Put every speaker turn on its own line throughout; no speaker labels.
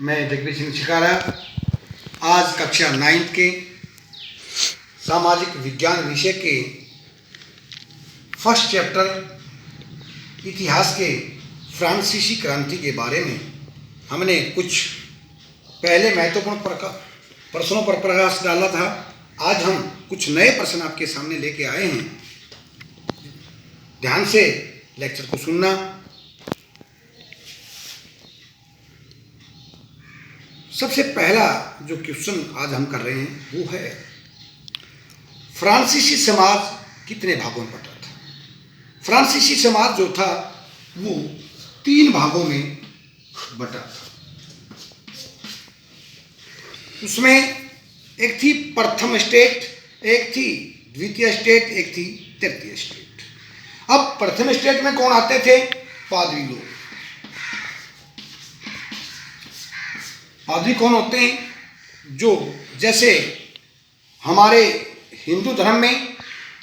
मैं जगबीर सिंह छिकारा आज कक्षा 9 के सामाजिक विज्ञान विषय के फर्स्ट चैप्टर इतिहास के फ्रांसीसी क्रांति के बारे में हमने कुछ पहले महत्वपूर्ण प्रश्नों पर प्रकाश डाला था। आज हम कुछ नए प्रश्न आपके सामने लेके आए हैं। ध्यान से लेक्चर को सुनना। सबसे पहला जो क्वेश्चन आज हम कर रहे हैं वो है, फ्रांसीसी समाज कितने भागों में बटा था? फ्रांसीसी समाज जो था वो 3 भागों में बटा था। उसमें एक थी प्रथम स्टेट, एक थी द्वितीय स्टेट, एक थी तृतीय स्टेट। अब प्रथम स्टेट में कौन आते थे? पादरी लोग। पादरी कौन होते हैं? जो जैसे हमारे हिंदू धर्म में,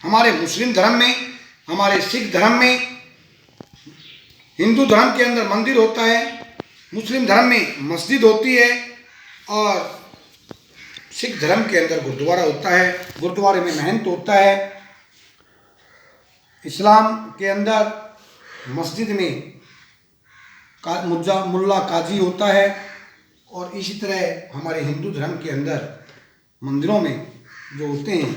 हमारे मुस्लिम धर्म में, हमारे सिख धर्म में, हिंदू धर्म के अंदर मंदिर होता है, मुस्लिम धर्म में मस्जिद होती है और सिख धर्म के अंदर गुरुद्वारा होता है। गुरुद्वारे में महंत होता है। इस्लाम के अंदर मस्जिद में मुल्ला काजी होता है और इसी तरह हमारे हिंदू धर्म के अंदर मंदिरों में जो होते हैं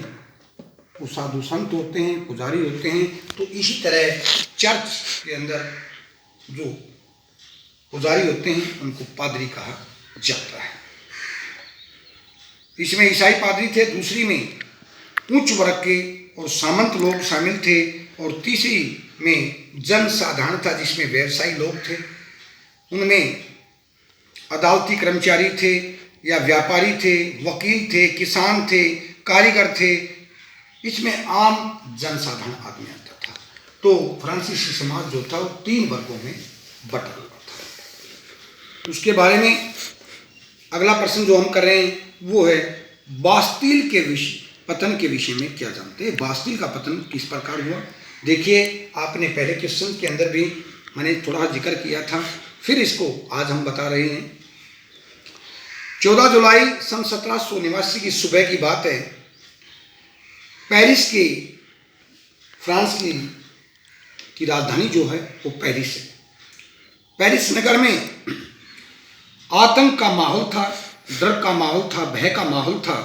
वो साधु संत होते हैं, पुजारी होते हैं। तो इसी तरह चर्च के अंदर जो पुजारी होते हैं उनको पादरी कहा जाता है। इसमें ईसाई पादरी थे, दूसरी में उच्च वर्ग के और सामंत लोग शामिल थे और तीसरी में जन साधारण था जिसमें व्यवसायी लोग थे। उनमें अदालती कर्मचारी थे या व्यापारी थे, वकील थे, किसान थे, कारीगर थे। इसमें आम जनसाधारण आदमी आता था। तो फ्रांसीसी समाज जो था वो 3 वर्गों में बटा हुआ था। उसके बारे में अगला प्रश्न जो हम कर रहे हैं वो है, बास्तील के पतन के विषय में क्या जानते हैं? बास्तील का पतन किस प्रकार हुआ? देखिए, आपने पहले क्वेश्चन के अंदर भी मैंने थोड़ा जिक्र किया था, फिर इसको आज हम बता रहे हैं। 14 जुलाई सन 1789 की सुबह की बात है। पेरिस की, फ्रांस की राजधानी जो है वो पेरिस है। पेरिस नगर में आतंक का माहौल था, डर का माहौल था, भय का माहौल था।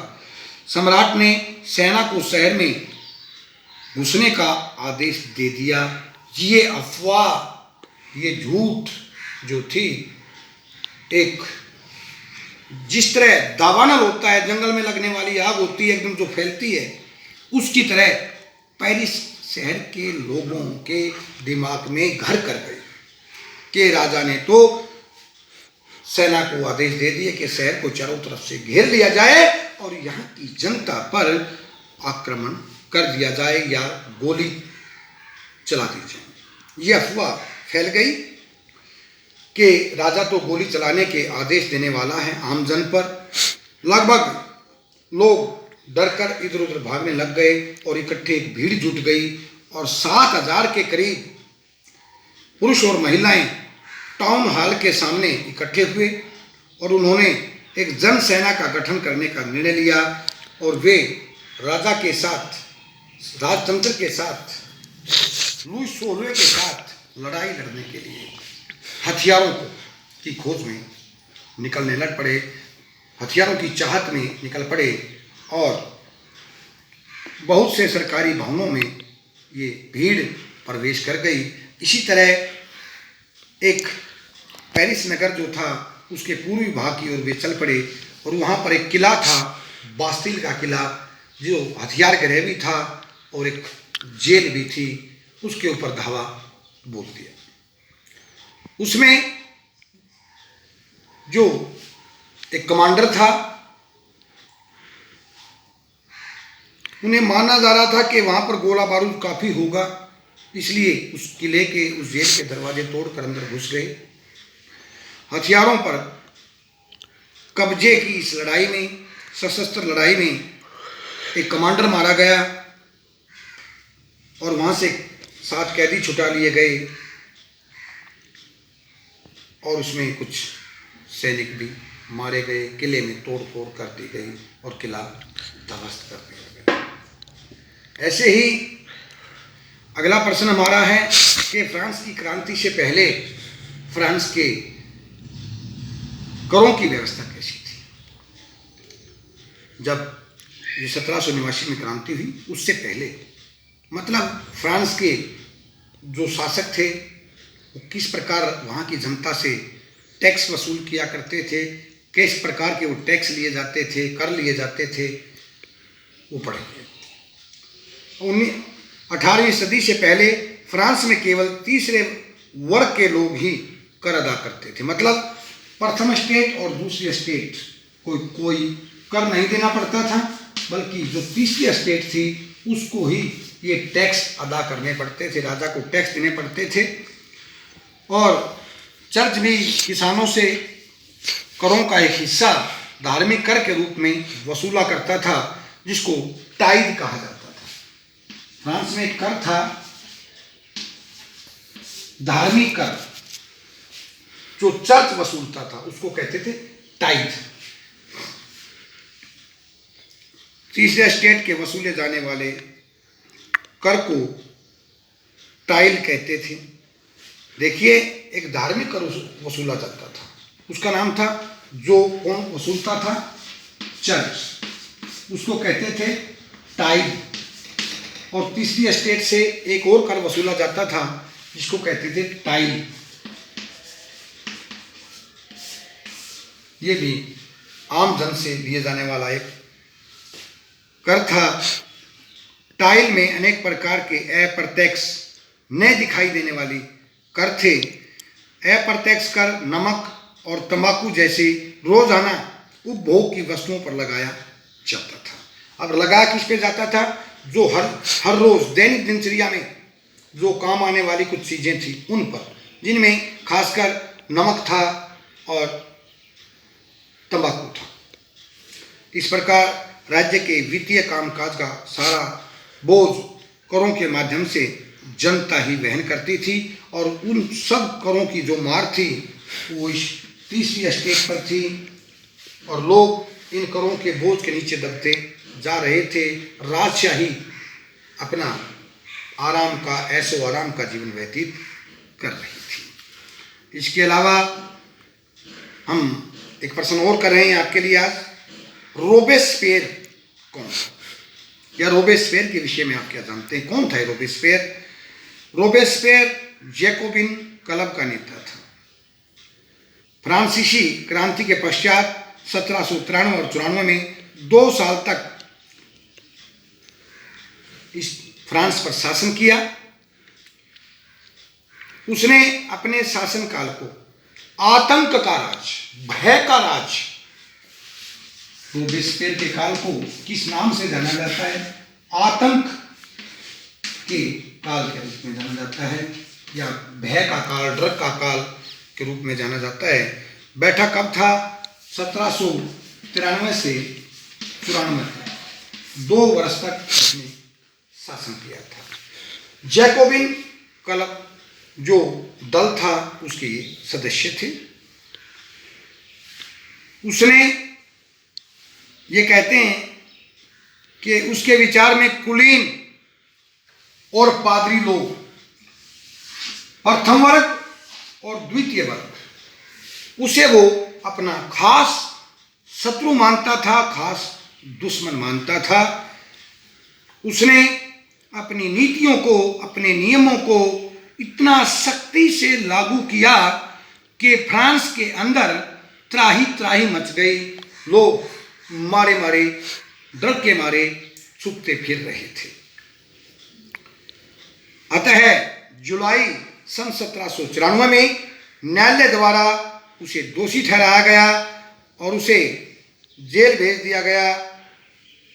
सम्राट ने सेना को शहर में घुसने का आदेश दे दिया। ये अफवाह, ये झूठ जो थी, एक जिस तरह दावानल होता है, जंगल में लगने वाली आग होती है एकदम जो फैलती है, उसकी तरह पेरिस शहर के लोगों के दिमाग में घर कर गई कि राजा ने तो सेना को आदेश दे दिए कि शहर को चारों तरफ से घेर लिया जाए और यहाँ की जनता पर आक्रमण कर दिया जाए या गोली चला दी जाए। ये अफवाह फैल गई कि राजा तो गोली चलाने के आदेश देने वाला है आम जन पर। लगभग लोग डरकर इधर उधर भागने लग गए और इकट्ठे एक भीड़ जुट गई और 7000 के करीब पुरुष और महिलाएं टाउन हॉल के सामने इकट्ठे हुए और उन्होंने एक जन सेना का गठन करने का निर्णय लिया और वे राजा के साथ, राजतंत्र के साथ, लुई 16वें के साथ लड़ाई लड़ने के लिए हथियारों की खोज में निकलने लग पड़े, हथियारों की चाहत में निकल पड़े और बहुत से सरकारी भवनों में ये भीड़ प्रवेश कर गई। इसी तरह एक पेरिस नगर जो था उसके पूर्वी भाग की ओर वे चल पड़े और वहाँ पर एक किला था, बास्तील का किला, जो हथियार गृह भी था और एक जेल भी थी। उसके ऊपर धावा बोल दिया। उसमें जो एक कमांडर था, उन्हें माना जा रहा था कि वहाँ पर गोला बारूद काफ़ी होगा, इसलिए उस किले के, उस जेल के दरवाजे तोड़कर अंदर घुस गए। हथियारों पर कब्जे की इस लड़ाई में, सशस्त्र लड़ाई में एक कमांडर मारा गया और वहाँ से 7 कैदी छुटा लिए गए और उसमें कुछ सैनिक भी मारे गए, किले में तोड़ फोड़ कर दी गई और किला ध्वस्त कर दिया गया। ऐसे ही अगला प्रश्न हमारा है कि फ्रांस की क्रांति से पहले फ्रांस के करों की व्यवस्था कैसी थी। जब ये 1789 में क्रांति हुई, उससे पहले मतलब फ्रांस के जो शासक थे वो किस प्रकार वहाँ की जनता से टैक्स वसूल किया करते थे, किस प्रकार के वो टैक्स लिए जाते थे, कर लिए जाते थे, वो पढ़ेंगे। 18वीं सदी से पहले फ्रांस में केवल तीसरे वर्ग के लोग ही कर अदा करते थे। मतलब प्रथम स्टेट और दूसरी स्टेट कोई कर नहीं देना पड़ता था, बल्कि जो तीसरी स्टेट थी उसको ही ये टैक्स अदा करने पड़ते थे, राजा को टैक्स देने पड़ते थे। और चर्च भी किसानों से करों का एक हिस्सा धार्मिक कर के रूप में वसूला करता था, जिसको टाइद कहा जाता था। फ्रांस में एक कर था धार्मिक कर, जो चर्च वसूलता था, उसको कहते थे टाइद। तीसरे स्टेट के वसूले जाने वाले कर को टाइल कहते थे। देखिए, एक धार्मिक कर वसूला जाता था, उसका नाम था, जो कौन वसूलता था, चर्च, उसको कहते थे टाइल। और तीसरी स्टेट से एक और कर वसूला जाता था, जिसको कहते थे टाइल। ये भी आम जन से लिए जाने वाला एक कर था। टाइल में अनेक प्रकार के अप्रत्यक्ष न दिखाई देने वाली कर थे। अप्रत्यक्ष कर नमक और तंबाकू जैसे रोजाना उपभोग की वस्तुओं पर लगाया जाता था। अब लगाया किस पे जाता था? जो हर रोज दैनिक दिनचर्या में जो काम आने वाली कुछ चीजें थी उन पर, जिनमें खासकर नमक था और तंबाकू था। इस प्रकार राज्य के वित्तीय कामकाज का सारा बोझ करों के माध्यम से जनता ही वहन करती थी, और उन सब करों की जो मार थी वो इस तीसरी स्टेट पर थी, और लोग इन करों के बोझ के नीचे दबते जा रहे थे। राजशाही अपना आराम का, ऐशो आराम का जीवन व्यतीत कर रही थी। इसके अलावा हम एक प्रश्न और कर रहे हैं आपके लिए आज, रोबेस्पियर कौन था? या रोबेस्पियर के विषय में आप क्या जानते हैं? कौन था रोबेस्पियर? रोबेस्पियर जैकोबिन क्लब का नेता था। फ्रांसीसी क्रांति के पश्चात 1793 और 94 में 2 साल तक इस फ्रांस पर शासन किया। उसने अपने शासनकाल को आतंक का राज, भय का राज, रोबेस्पियर के काल को किस नाम से जाना जाता है? आतंक के काल के रूप में जाना जाता है, या भय का काल, डर का काल के रूप में जाना जाता है। बैठा कब था? 1793 से 94 तक 2 वर्ष तक उसने शासन किया था। जैकोबिन क्लब जो दल था उसके सदस्य थे। उसने ये कहते हैं कि उसके विचार में कुलीन और पादरी लोग, प्रथम वर्ग और द्वितीय वर्ग, उसे वो अपना खास शत्रु मानता था, खास दुश्मन मानता था। उसने अपनी नीतियों को, अपने नियमों को इतना सख्ती से लागू किया कि फ्रांस के अंदर त्राही त्राही मच गई। लोग मारे मारे, डर के मारे छुपते फिर रहे थे। अतः जुलाई सन 1794 में न्यायालय द्वारा उसे दोषी ठहराया गया और उसे जेल भेज दिया गया,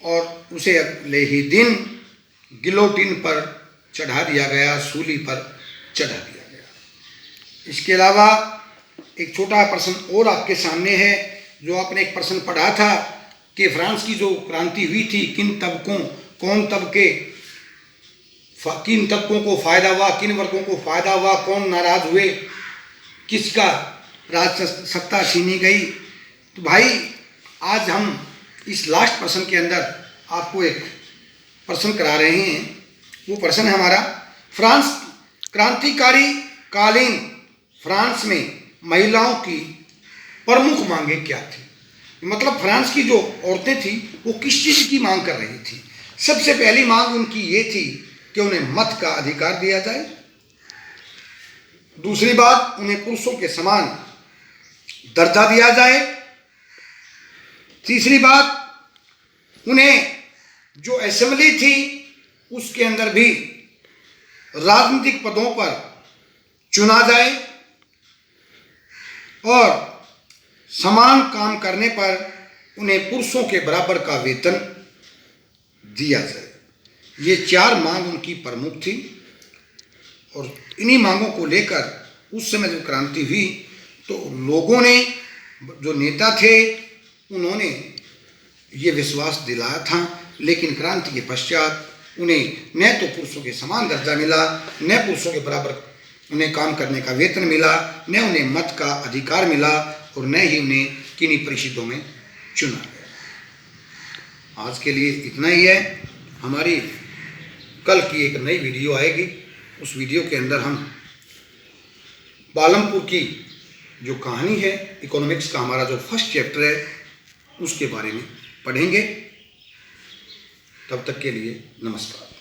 और उसे अगले ही दिन गिलोटिन पर चढ़ा दिया गया, सूली पर चढ़ा दिया गया। इसके अलावा एक छोटा प्रश्न और आपके सामने है, जो आपने एक प्रश्न पढ़ा था कि फ्रांस की जो क्रांति हुई थी, किन तबकों को फायदा हुआ, किन वर्गों को फायदा हुआ, कौन नाराज हुए, किसका राज सत्ता छीनी गई। तो भाई आज हम इस लास्ट प्रश्न के अंदर आपको एक प्रश्न करा रहे हैं। वो प्रश्न है हमारा, फ्रांस क्रांतिकारी कालीन फ्रांस में महिलाओं की प्रमुख मांगें क्या थी? मतलब फ्रांस की जो औरतें थी वो किस चीज़ की मांग कर रही थी? सबसे पहली मांग उनकी ये थी कि उन्हें मत का अधिकार दिया जाए। दूसरी बात, उन्हें पुरुषों के समान दर्जा दिया जाए। तीसरी बात, उन्हें जो असेंबली थी उसके अंदर भी राजनीतिक पदों पर चुना जाए और समान काम करने पर उन्हें पुरुषों के बराबर का वेतन दिया जाए। ये 4 मांग उनकी प्रमुख थी और इन्हीं मांगों को लेकर उस समय जब क्रांति हुई तो लोगों ने, जो नेता थे, उन्होंने ये विश्वास दिलाया था। लेकिन क्रांति के पश्चात उन्हें न तो पुरुषों के समान दर्जा मिला, न पुरुषों के बराबर उन्हें काम करने का वेतन मिला, न उन्हें मत का अधिकार मिला और न ही उन्हें किन्हीं परिषदों में चुना गया। आज के लिए इतना ही है। हमारी कल की एक नई वीडियो आएगी। उस वीडियो के अंदर हम पालमपुर की जो कहानी है, इकोनॉमिक्स का हमारा जो फर्स्ट चैप्टर है, उसके बारे में पढ़ेंगे। तब तक के लिए नमस्कार।